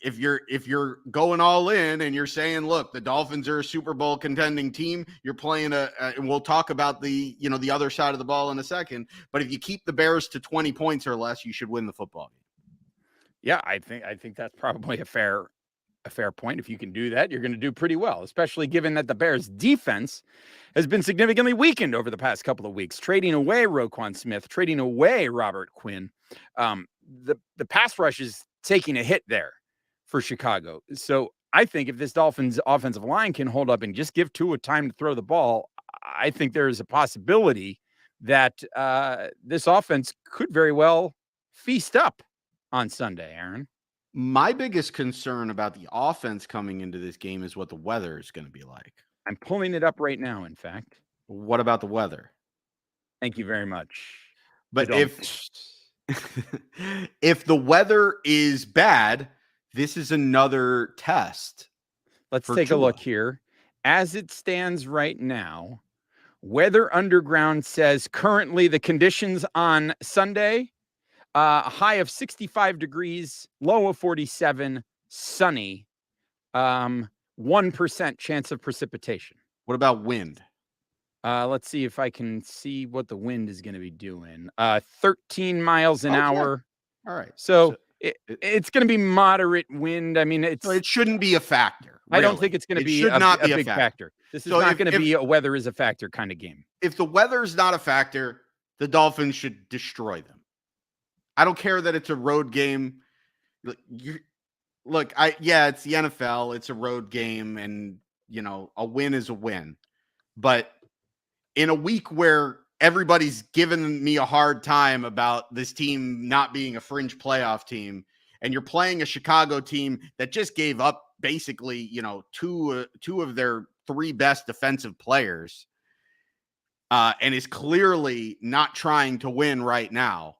If you're going all in and you're saying, look, the Dolphins are a Super Bowl contending team, you're playing and we'll talk about the other side of the ball in a second. But if you keep the Bears to 20 points or less, you should win the football game. Yeah, I think that's probably a fair point. If you can do that, you're going to do pretty well, especially given that the Bears defense has been significantly weakened over the past couple of weeks, trading away Roquan Smith, trading away Robert Quinn. The pass rush is taking a hit there for Chicago. So I think if this Dolphins offensive line can hold up and just give Tua time to throw the ball, I think there is a possibility that this offense could very well feast up on Sunday, Aaron. My biggest concern about the offense coming into this game is what the weather is going to be like. I'm pulling it up right now, in fact. What about the weather? Thank you very much. But if the weather is bad, this is another test. Let's take a look here. As it stands right now, Weather Underground says currently the conditions on Sunday, a high of 65 degrees, low of 47, sunny, 1% chance of precipitation. What about wind? Let's see if I can see what the wind is going to be doing. 13 miles an hour. All right. So it's going to be moderate wind. I mean, it shouldn't be a factor. Really. I don't think it's going to be a big factor. This is not going to be a weather is a factor kind of game. If the weather is not a factor, the Dolphins should destroy them. I don't care that it's a road game. It's the NFL. It's a road game, and a win is a win. But in a week where everybody's giving me a hard time about this team not being a fringe playoff team, and you're playing a Chicago team that just gave up basically, two of their three best defensive players, and is clearly not trying to win right now.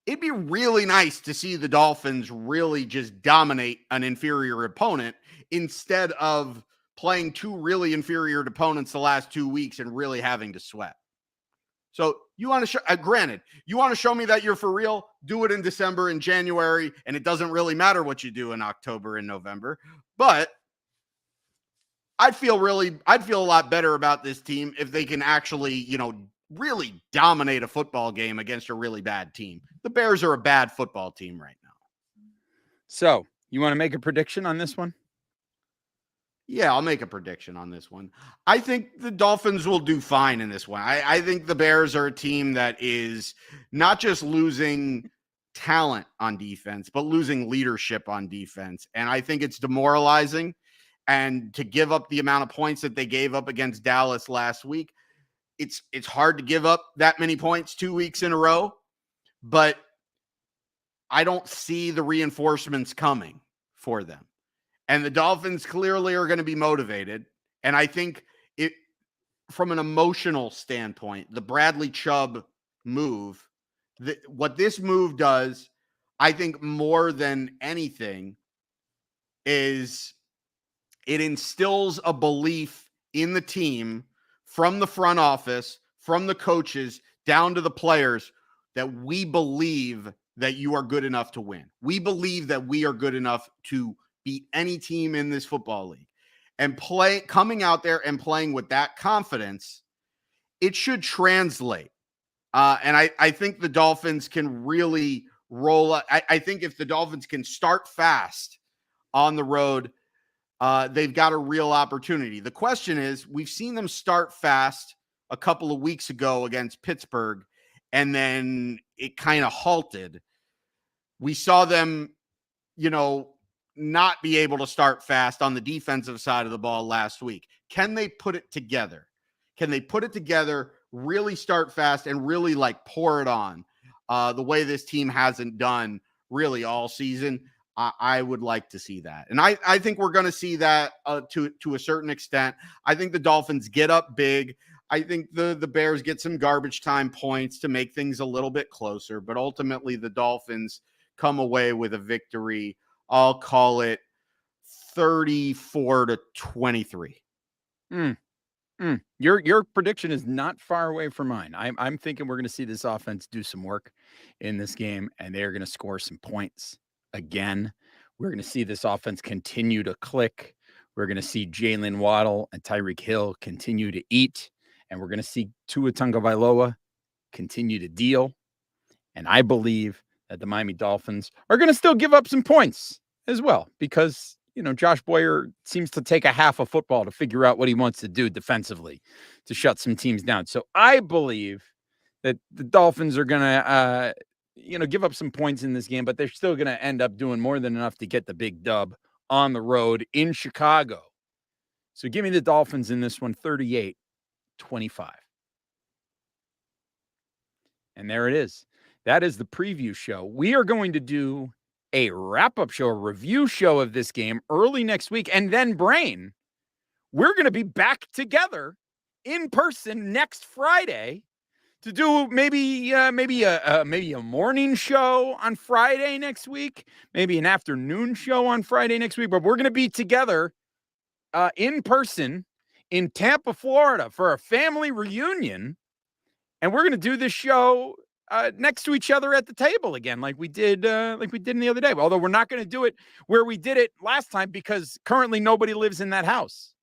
It'd be really nice to see the Dolphins really just dominate an inferior opponent instead of playing two really inferior opponents the last 2 weeks and really having to sweat. So you want to show, granted, you want to show me that you're for real, do it in December and January, and it doesn't really matter what you do in October and November. But I'd feel a lot better about this team if they can actually, really dominate a football game against a really bad team. The Bears are a bad football team right now. So you want to make a prediction on this one? Yeah, I'll make a prediction on this one. I think the Dolphins will do fine in this one. I think the Bears are a team that is not just losing talent on defense, but losing leadership on defense. And I think it's demoralizing. And to give up the amount of points that they gave up against Dallas last week, it's hard to give up that many points 2 weeks in a row. But I don't see the reinforcements coming for them. And the Dolphins clearly are going to be motivated. And I think it, from an emotional standpoint, the Bradley Chubb move, what this move does, I think more than anything, is it instills a belief in the team from the front office, from the coaches, down to the players, that we believe that you are good enough to win. We believe that we are good enough to beat any team in this football league. And coming out there and playing with that confidence, it should translate. And I think the Dolphins can really roll. I think if the Dolphins can start fast on the road, they've got a real opportunity. The question is, we've seen them start fast a couple of weeks ago against Pittsburgh, and then it kind of halted. We saw them, not be able to start fast on the defensive side of the ball last week. Can they put it together? Can they put it together, really start fast, and really pour it on the way this team hasn't done really all season? I would like to see that. And I think we're going to see that to a certain extent. I think the Dolphins get up big. I think the Bears get some garbage time points to make things a little bit closer. But ultimately, the Dolphins come away with a victory. I'll call it 34-23. Your prediction is not far away from mine. I'm thinking we're going to see this offense do some work in this game, and they're going to score some points again. We're going to see this offense continue to click. We're going to see Jalen Waddle and Tyreek Hill continue to eat, and we're going to see Tua Tagovailoa continue to deal. And I believe that the Miami Dolphins are going to still give up some points as well, because, Josh Boyer seems to take a half of football to figure out what he wants to do defensively to shut some teams down. So I believe that the Dolphins are going to, give up some points in this game, but they're still going to end up doing more than enough to get the big dub on the road in Chicago. So give me the Dolphins in this one, 38-25. And there it is. That is the preview show. We are going to do a wrap-up show, a review show of this game early next week. And then, Brain, we're going to be back together in person next Friday to do maybe a morning show on Friday next week, maybe an afternoon show on Friday next week. But we're going to be together in person in Tampa, Florida for a family reunion. And we're going to do this show next to each other at the table again, like we did in the other day. Although we're not going to do it where we did it last time, because currently nobody lives in that house.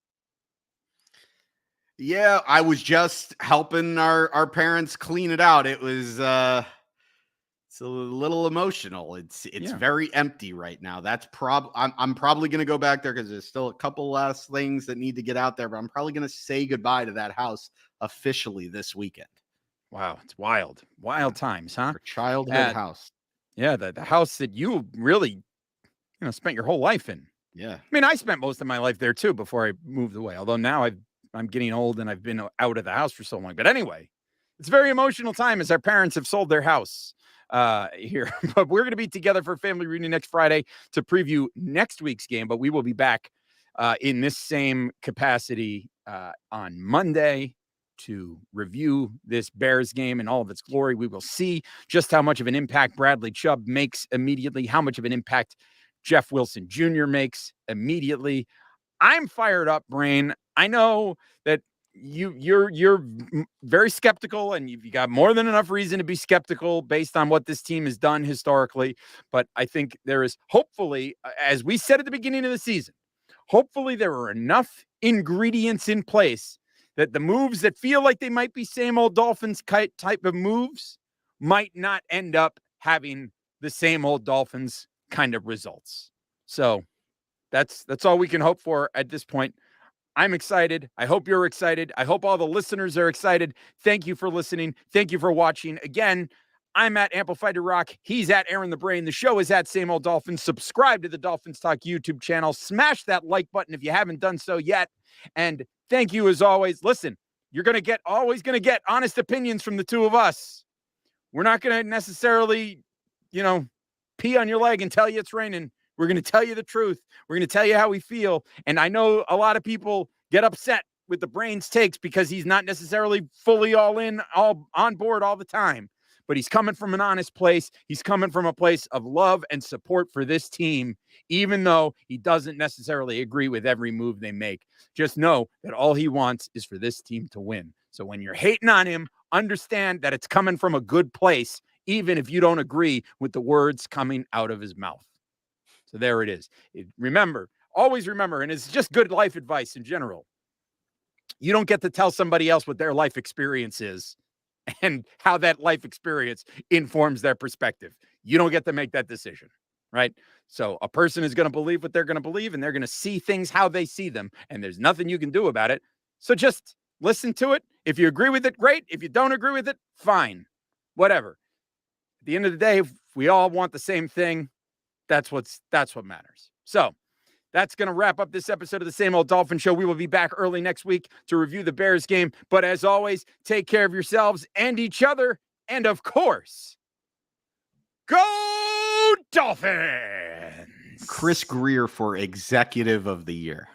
Yeah, I was just helping our parents clean it out. It was it's a little emotional. It's very empty right now. That's I'm probably going to go back there because there's still a couple last things that need to get out there, but I'm probably going to say goodbye to that house officially this weekend. Wow, it's wild times, huh? Our childhood house. Yeah, the house that you really, spent your whole life in. Yeah. I mean, I spent most of my life there too before I moved away. Although now I'm getting old and I've been out of the house for so long. But anyway, it's a very emotional time as our parents have sold their house here. But we're going to be together for a family reunion next Friday to preview next week's game. But we will be back in this same capacity on Monday to review this Bears game in all of its glory. We will see just how much of an impact Bradley Chubb makes immediately, how much of an impact Jeff Wilson Jr. makes immediately. I'm fired up, Brain. I know that you're very skeptical, and you've got more than enough reason to be skeptical based on what this team has done historically. But I think there is, hopefully, as we said at the beginning of the season, hopefully there are enough ingredients in place that the moves that feel like they might be same old Dolphins type of moves might not end up having the same old Dolphins kind of results. So That's all we can hope for at this point. I'm excited. I hope you're excited. I hope all the listeners are excited. Thank you for listening. Thank you for watching. Again, I'm at Amplified to Rock. He's at Aaron the Brain. The show is at Same Old Dolphins. Subscribe to the Dolphins Talk YouTube channel. Smash that like button if you haven't done so yet. And thank you as always. Listen, you're always going to get honest opinions from the two of us. We're not going to necessarily, pee on your leg and tell you it's raining. We're going to tell you the truth. We're going to tell you how we feel. And I know a lot of people get upset with the Brain's takes because he's not necessarily fully all on board all the time. But he's coming from an honest place. He's coming from a place of love and support for this team, even though he doesn't necessarily agree with every move they make. Just know that all he wants is for this team to win. So when you're hating on him, understand that it's coming from a good place, even if you don't agree with the words coming out of his mouth. So there it is. Always remember, and it's just good life advice in general. You don't get to tell somebody else what their life experience is and how that life experience informs their perspective. You don't get to make that decision, right? So a person is going to believe what they're going to believe, and they're going to see things how they see them, and there's nothing you can do about it. So just listen to it. If you agree with it, great. If you don't agree with it, fine. Whatever. At the end of the day, if we all want the same thing, that's what matters. So that's going to wrap up this episode of the Same Old Dolphin Show. We will be back early next week to review the Bears game. But as always, take care of yourselves and each other. And of course, go Dolphins! Chris Greer for Executive of the Year.